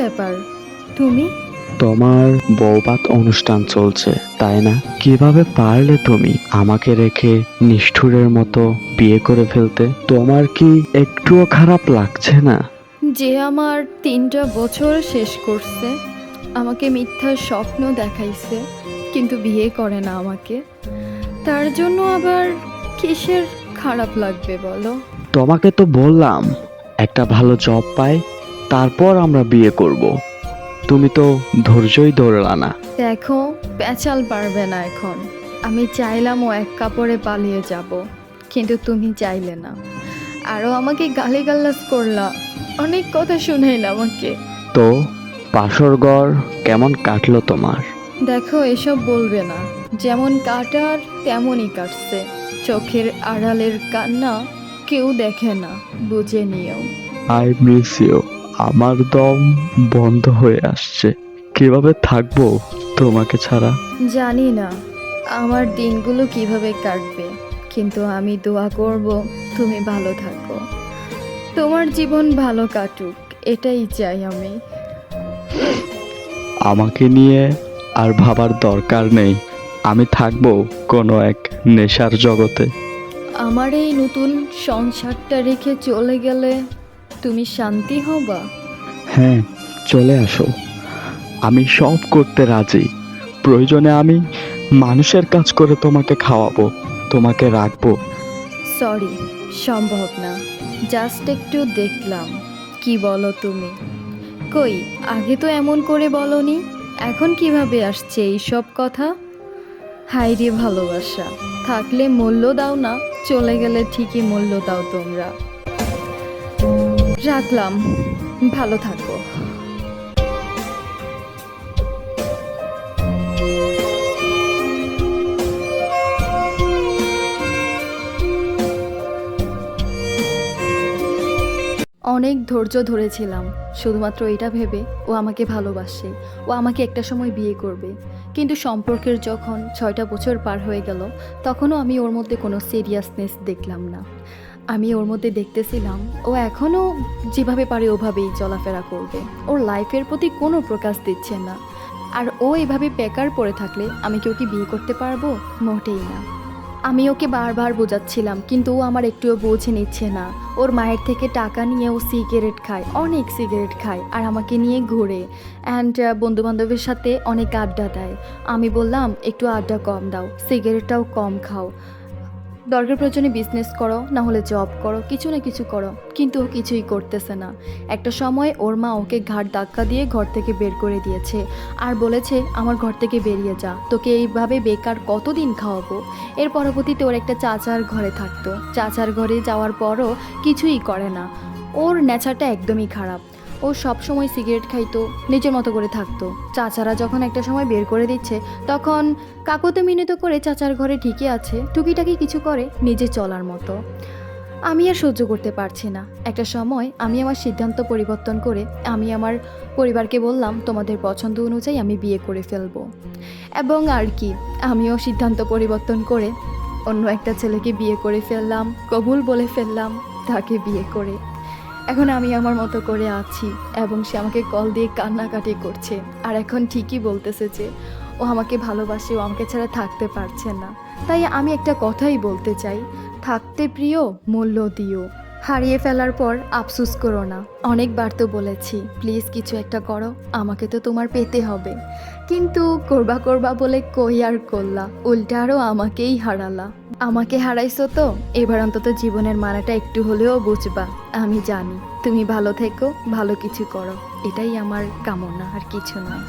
ব্যাপার? তুমি? তোমার বৌভাত অনুষ্ঠান চলছে তাই না? কিভাবে পারলে তুমি আমাকে রেখে নিষ্ঠুরের মতো বিয়ে করে ফেলতে? তোমার কি একটুও খারাপ লাগছে না? যে আমার 3টা বছর শেষ করছে, আমাকে মিথ্যা স্বপ্ন দেখাইছে, কিন্তু বিয়ে করে না আমাকে, তার জন্য আবার কিসের খারাপ লাগবে বলো? তোমাকে তো বললাম একটা ভালো জব পাই, তারপর আমরা বিয়ে করব। তুমি তো ধৈর্যই ধরলা না। দেখো, পেঁচাল পারবে না এখন। আমি চাইলাম ও এক কাপড়ে পালিয়ে যাব, কিন্তু তুমি চাইলে না। আরও আমাকে গালিগালাজ করলা, অনেক কথা শুনাইলা আমাকে। তো বাসর ঘর কেমন কাটলো তোমার? দেখো, এসব বলবে না। যেমন কাটার তেমনই কাটছে। চোখের আড়ালের কান্না কেউ দেখে না, বুঝে নিও। I miss you. আমার দম বন্ধ হয়ে আসছে। কিভাবে থাকবো তোমাকে ছাড়া? জানি না আমার দিনগুলো কিভাবে কাটবে, কিন্তু আমি দোয়া করব তুমি ভালো থাকো, তোমার জীবন ভালো কাটুক, এটাই চাই আমি। আমাকে নিয়ে আর ভাবার দরকার নেই। আমি থাকবো কোনো এক নেশার জগতে। আমার এই নতুন সংসারটা রেখে চলে গেলে তুমি শান্তি হবা? হ্যাঁ, চলে আসো। আমি সব করতে রাজি। প্রয়োজনে আমি মানুষের কাজ করে তোমাকে খাওয়াবো, তোমাকে রাখবো। সরি, সম্ভব না। জাস্ট একটু দেখলাম। কি বলো তুমি? কই, আগে তো এমন করে বলনি, এখন কিভাবে আসছে এই সব কথা? হাইরে ভালোবাসা, থাকলে মূল্য দাও না, চলে গেলে ঠিকই মূল্য দাও তোমরা। রাখলাম, ভালো থাকো। অনেক ধৈর্য ধরেছিলাম, শুধুমাত্র এটা ভেবে ও আমাকে ভালোবাসে, ও আমাকে একটা সময় বিয়ে করবে। কিন্তু সম্পর্কের যখন 6টা বছর পার হয়ে গেল, তখনও আমি ওর মধ্যে কোনো সিরিয়াসনেস দেখলাম না। আমি ওর মধ্যে দেখতেছিলাম ও এখনও যেভাবে পারে ওভাবেই চলাফেরা করবে, ওর লাইফের প্রতি কোনো প্রকাশ দিচ্ছে না। আর ও এভাবে বেকার পড়ে থাকলে আমি কি ওকে বিয়ে করতে পারবো? মোটেই না। আমি ওকে বারবার বোঝাচ্ছিলাম, কিন্তু ও আমার একটুও বুঝে নিচ্ছে না। ওর মায়ের থেকে টাকা নিয়ে ও সিগারেট খায়, অনেক সিগারেট খায়, আর আমাকে নিয়ে ঘোরে অ্যান্ড বন্ধুবান্ধবের সাথে অনেক আড্ডা দেয়। আমি বললাম একটু আড্ডা কম দাও, সিগারেটটাও কম খাও, দরকার প্রয়োজনে বিজনেস করো, না হলে জব করো, কিছু না কিছু করো, কিন্তু ও কিছুই করতেছে না। একটা সময় ওর মা ওকে ঘাড় ধাক্কা দিয়ে ঘর থেকে বের করে দিয়েছে, আর বলেছে আমার ঘর থেকে বেরিয়ে যা, তোকে এইভাবে বেকার কতদিন খাওয়াবো। এর পরবর্তীতে ওর একটা চাচার ঘরে থাকতো, চাচার ঘরে যাওয়ার পরও কিছুই করে না। ওর নেচারটা একদমই খারাপ। ও সব সময় সিগারেট খাইতো, নিজের মতো করে থাকতো। চাচারা যখন একটা সময় বের করে দিচ্ছে, তখন কাকুতে মিনত করে চাচার ঘরে ঠিকই আছে, টুকিটাকি কিছু করে নিজে চলার মতো। আমি আর সহ্য করতে পারছি না। একটা সময় আমি আমার সিদ্ধান্ত পরিবর্তন করে আমি আমার পরিবারকে বললাম তোমাদের পছন্দ অনুযায়ী আমি বিয়ে করে ফেলবো। এবং আর কি, আমিও সিদ্ধান্ত পরিবর্তন করে অন্য একটা ছেলেকে বিয়ে করে ফেললাম, কবুল বলে ফেললাম তাকে বিয়ে করে। এখন আমি আমার মতো করে আছি, এবং সে আমাকে কল দিয়ে কান্নাকাটি করছে, আর এখন ঠিকই বলতেছে যে ও আমাকে ভালোবাসে, ও আমাকে ছাড়া থাকতে পারছে না। তাই আমি একটা কথাই বলতে চাই, থাকতে প্রিয়, মূল্য দিও। হারিয়ে ফেলার পর আফসোস করো না। অনেকবার তো বলেছি প্লিজ কিছু একটা করো, আমাকে তো তোমার পেতে হবে, কিন্তু করবা করবা বলে কই আর করলা, উল্টা আরও আমাকেই হারালা। আমাকে হারাইছো তো এবার অন্তত জীবনের মানেটা একটু হলেও বুঝবা। আমি জানি তুমি ভালো থেকো, ভালো কিছু করো, এটাই আমার কামনা, আর কিছু নয়।